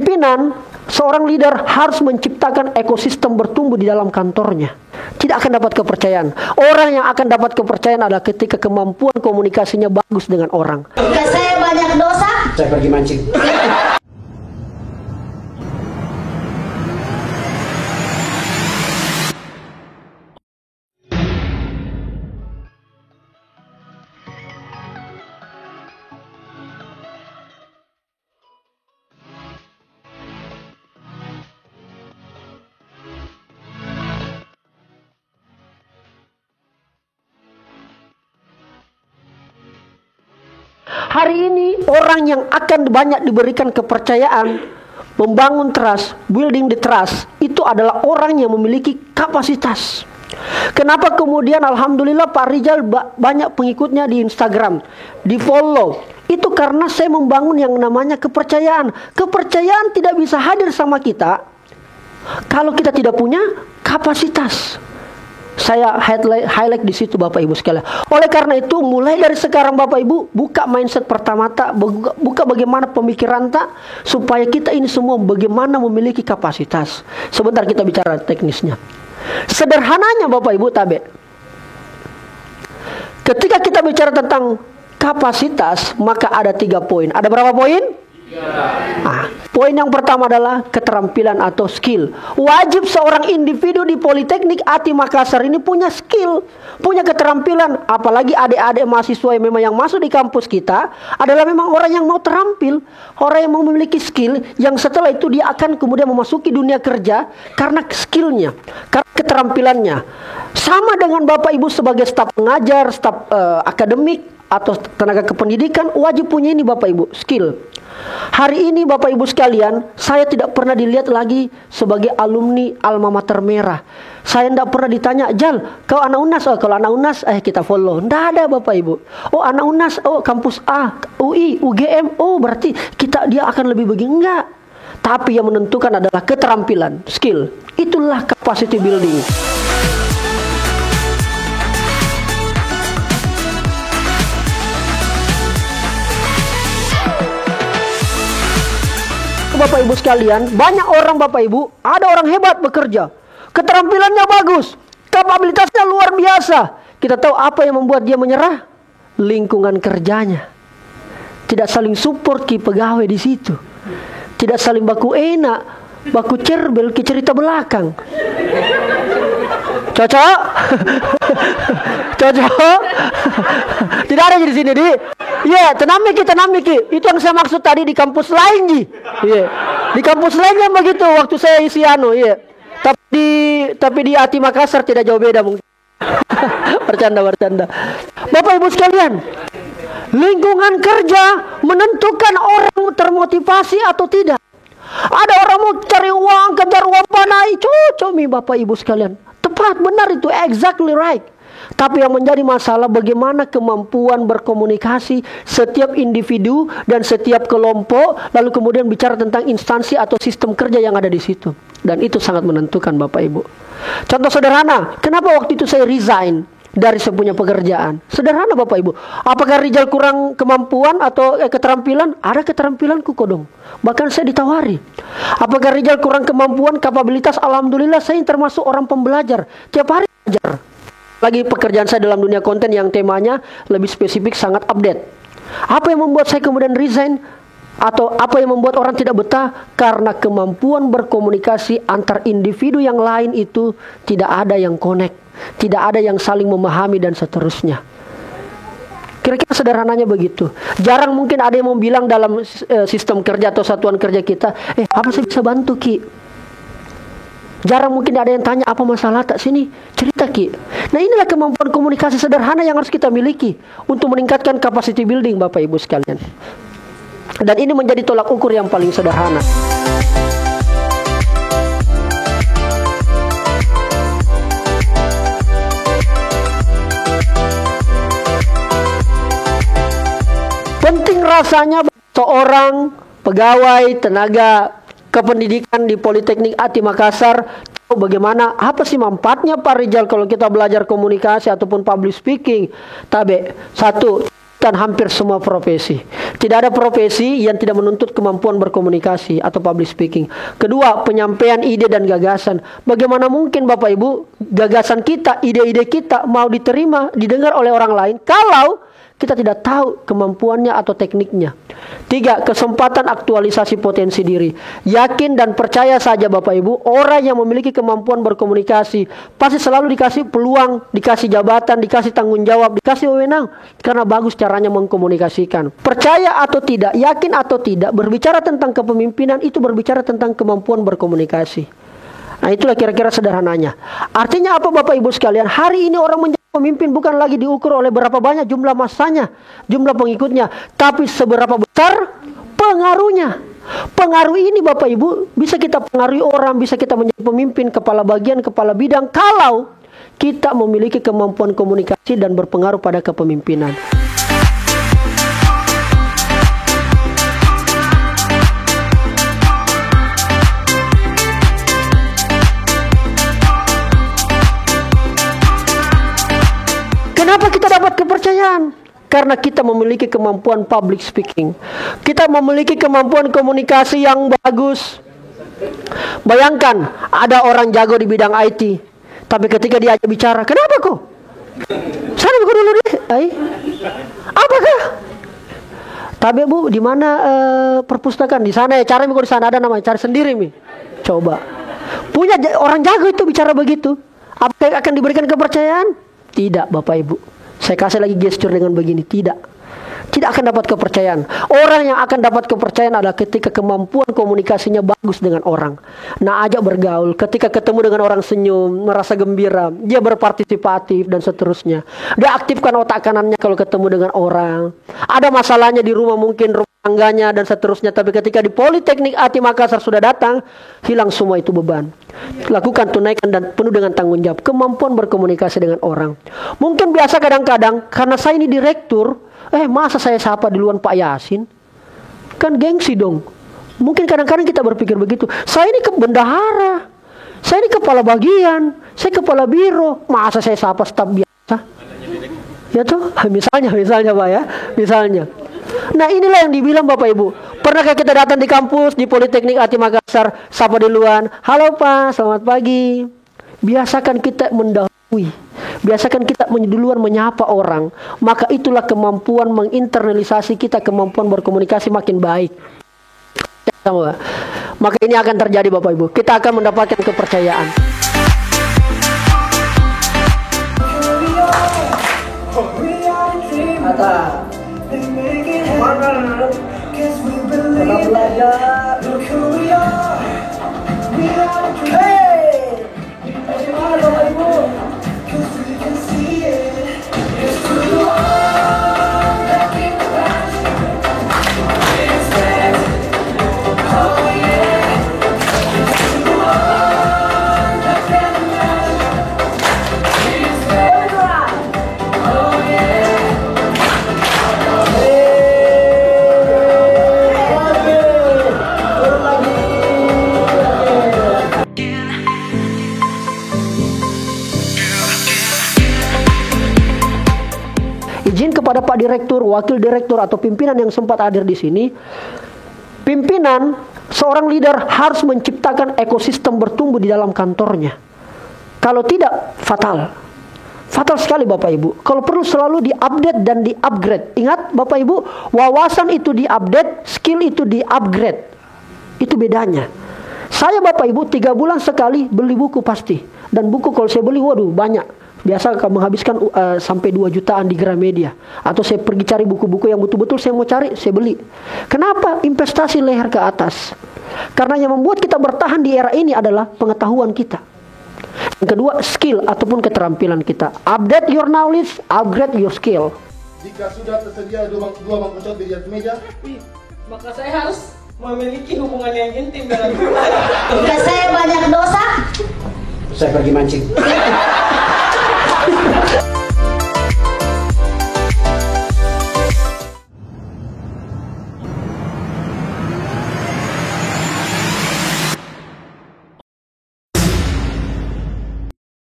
Pimpinan, seorang leader harus menciptakan ekosistem bertumbuh di dalam kantornya. Tidak akan dapat kepercayaan. Orang yang akan dapat kepercayaan adalah ketika kemampuan komunikasinya bagus dengan orang. Jika saya banyak dosa, saya pergi mancing. Hari ini orang yang akan banyak diberikan kepercayaan, membangun trust, building the trust, itu adalah orang yang memiliki kapasitas. Kenapa kemudian alhamdulillah Pak Rizal banyak pengikutnya di Instagram, di follow? Itu karena saya membangun yang namanya kepercayaan. Kepercayaan tidak bisa hadir sama kita kalau kita tidak punya kapasitas. Saya highlight di situ Bapak Ibu sekalian. Oleh karena itu, mulai dari sekarang Bapak Ibu, buka mindset pertama tak, buka bagaimana pemikiran tak, supaya kita ini semua bagaimana memiliki kapasitas. Sebentar kita bicara teknisnya. Sederhananya Bapak Ibu tabe, ketika kita bicara tentang kapasitas, maka ada 3 poin. Ada berapa poin? Poin yang pertama adalah keterampilan atau skill. Wajib seorang individu di Politeknik ATI Makassar ini punya skill, punya keterampilan. Apalagi adik-adik mahasiswa yang memang yang masuk di kampus kita adalah memang orang yang mau terampil, orang yang mau memiliki skill, yang setelah itu dia akan kemudian memasuki dunia kerja karena skillnya, karena keterampilannya. Sama dengan Bapak Ibu sebagai staf pengajar, staf akademik atau tenaga kependidikan, wajib punya ini Bapak Ibu, skill. Hari ini Bapak Ibu sekalian, saya tidak pernah dilihat lagi sebagai alumni alma mater merah. Saya tidak pernah ditanya, Jal, kau anak UNAS? Oh, kalau anak UNAS, kita follow. Tidak ada Bapak Ibu. Oh, anak UNAS, oh kampus A, UI, UGM, oh berarti dia akan lebih begini. Enggak. Tapi yang menentukan adalah keterampilan, skill. Itulah capacity building. Bapak Ibu sekalian, banyak orang Bapak Ibu, ada orang hebat bekerja, keterampilannya bagus, kapabilitasnya luar biasa. Kita tahu apa yang membuat dia menyerah? Lingkungan kerjanya. Tidak saling support ki pegawai di situ. Tidak saling baku enak, baku cerbel ki cerita belakang. Cocok? Cocok? Tidak ada di sini, Di. Iya, tenang Miki. Itu yang saya maksud tadi di kampus lain, Ji. Iya. Di kampus lain yang begitu waktu saya isi iya. Tapi di ATI Makassar tidak jauh beda mungkin. Bercanda. Bapak Ibu sekalian, lingkungan kerja menentukan orang termotivasi atau tidak. Ada orang mau cari uang, kejar uang panai, cocok mi Bapak Ibu sekalian. Tepat, benar itu, exactly right. Tapi yang menjadi masalah bagaimana kemampuan berkomunikasi setiap individu dan setiap kelompok, lalu kemudian bicara tentang instansi atau sistem kerja yang ada di situ. Dan itu sangat menentukan Bapak Ibu. Contoh sederhana, kenapa waktu itu saya resign dari sepunya pekerjaan? Sederhana Bapak Ibu. Apakah Rizal kurang kemampuan atau keterampilan? Ada keterampilanku kodong. Bahkan saya ditawari. Apakah Rizal kurang kemampuan, kapabilitas? Alhamdulillah saya termasuk orang pembelajar. Tiap hari belajar. Lagi pekerjaan saya dalam dunia konten yang temanya lebih spesifik, sangat update. Apa yang membuat saya kemudian resign? Atau apa yang membuat orang tidak betah? Karena kemampuan berkomunikasi antar individu yang lain itu tidak ada yang connect, tidak ada yang saling memahami dan seterusnya. Kira-kira sederhananya begitu. Jarang mungkin ada yang mau bilang dalam sistem kerja atau satuan kerja kita, apa saya bisa bantu Ki? Jarang mungkin ada yang tanya, apa masalah tak sini? Cerita Ki. Nah inilah kemampuan komunikasi sederhana yang harus kita miliki untuk meningkatkan capacity building Bapak Ibu sekalian. Dan ini menjadi tolak ukur yang paling sederhana. Penting rasanya seorang pegawai tenaga kependidikan di Politeknik ATI Makassar tahu bagaimana, apa sih manfaatnya Pak Rizal kalau kita belajar komunikasi ataupun public speaking. Tabe, 1, dan hampir semua profesi. Tidak ada profesi yang tidak menuntut kemampuan berkomunikasi atau public speaking. Kedua, penyampaian ide dan gagasan. Bagaimana mungkin Bapak Ibu gagasan kita, ide-ide kita mau diterima, didengar oleh orang lain kalau kita tidak tahu kemampuannya atau tekniknya. 3. Kesempatan aktualisasi potensi diri. Yakin dan percaya saja Bapak Ibu, orang yang memiliki kemampuan berkomunikasi pasti selalu dikasih peluang, dikasih jabatan, dikasih tanggung jawab, dikasih wewenang, karena bagus caranya mengkomunikasikan. Percaya atau tidak, yakin atau tidak, berbicara tentang kepemimpinan itu berbicara tentang kemampuan berkomunikasi. Nah, itulah kira-kira sederhananya. Artinya apa Bapak Ibu sekalian? Hari ini orang menjadi pemimpin bukan lagi diukur oleh berapa banyak jumlah masanya, jumlah pengikutnya, tapi seberapa besar pengaruhnya. Pengaruh ini Bapak Ibu bisa kita pengaruhi orang, bisa kita menjadi pemimpin, kepala bagian, kepala bidang, kalau kita memiliki kemampuan komunikasi dan berpengaruh pada kepemimpinan. Kenapa kita dapat kepercayaan? Karena kita memiliki kemampuan public speaking. Kita memiliki kemampuan komunikasi yang bagus. Bayangkan, ada orang jago di bidang IT, tapi ketika dia bicara, kenapa kok? Sana buku dulu deh. Apakah? Tapi Bu, di mana perpustakaan? Di sana ya, cari buku di sana, ada namanya, cari sendiri Mi. Coba. Punya orang jago itu bicara begitu. Apakah akan diberikan kepercayaan? Tidak Bapak Ibu. Saya kasih lagi gesture dengan begini. Tidak akan dapat kepercayaan. Orang yang akan dapat kepercayaan adalah ketika kemampuan komunikasinya bagus dengan orang. Nah, ajak bergaul. Ketika ketemu dengan orang senyum, merasa gembira, dia berpartisipatif dan seterusnya. Dia aktifkan otak kanannya kalau ketemu dengan orang. Ada masalahnya di rumah, mungkin rumah tangganya dan seterusnya, tapi ketika di Politeknik ATI Makassar sudah datang, hilang semua itu beban. Lakukan, tunaikan dan penuh dengan tanggung jawab. Kemampuan berkomunikasi dengan orang. Mungkin biasa kadang-kadang karena saya ini direktur, masa saya sapa duluan Pak Yasin? Kan gengsi dong. Mungkin kadang-kadang kita berpikir begitu. Saya ini bendahara, saya ini kepala bagian, saya kepala biro, masa saya sapa staf biasa? Ya tuh, misalnya Pak ya, misalnya. Nah, inilah yang dibilang Bapak Ibu. Pernahkah kita datang di kampus di Politeknik ATI Makassar, sapa duluan, halo Pak, selamat pagi. Biasakan kita mendahului, biasakan kita duluan menyapa orang. Maka itulah kemampuan menginternalisasi kita, kemampuan berkomunikasi makin baik. Maka ini akan terjadi Bapak Ibu. Kita akan mendapatkan kepercayaan. Kita belajar. Bagaimana Bapak Ibu? Izin kepada Pak Direktur, Wakil Direktur atau pimpinan yang sempat hadir di sini. Pimpinan, seorang leader harus menciptakan ekosistem bertumbuh di dalam kantornya. Kalau tidak, fatal. Fatal sekali Bapak Ibu. Kalau perlu selalu diupdate dan diupgrade. Ingat Bapak Ibu, wawasan itu diupdate, skill itu diupgrade. Itu bedanya. Saya Bapak Ibu 3 bulan sekali beli buku pasti. Dan buku kalau saya beli, waduh banyak. Biasa menghabiskan sampai 2 jutaan di Gramedia. Atau saya pergi cari buku-buku yang betul-betul saya mau cari, saya beli. Kenapa? Investasi leher ke atas. Karena yang membuat kita bertahan di era ini adalah pengetahuan kita. Yang kedua, skill ataupun keterampilan kita. Update your knowledge, upgrade your skill. Jika sudah tersedia dua mangkok coklat di atas meja, maka saya harus memiliki hubungan yang intim dengan Jika saya banyak dosa, saya pergi mancing.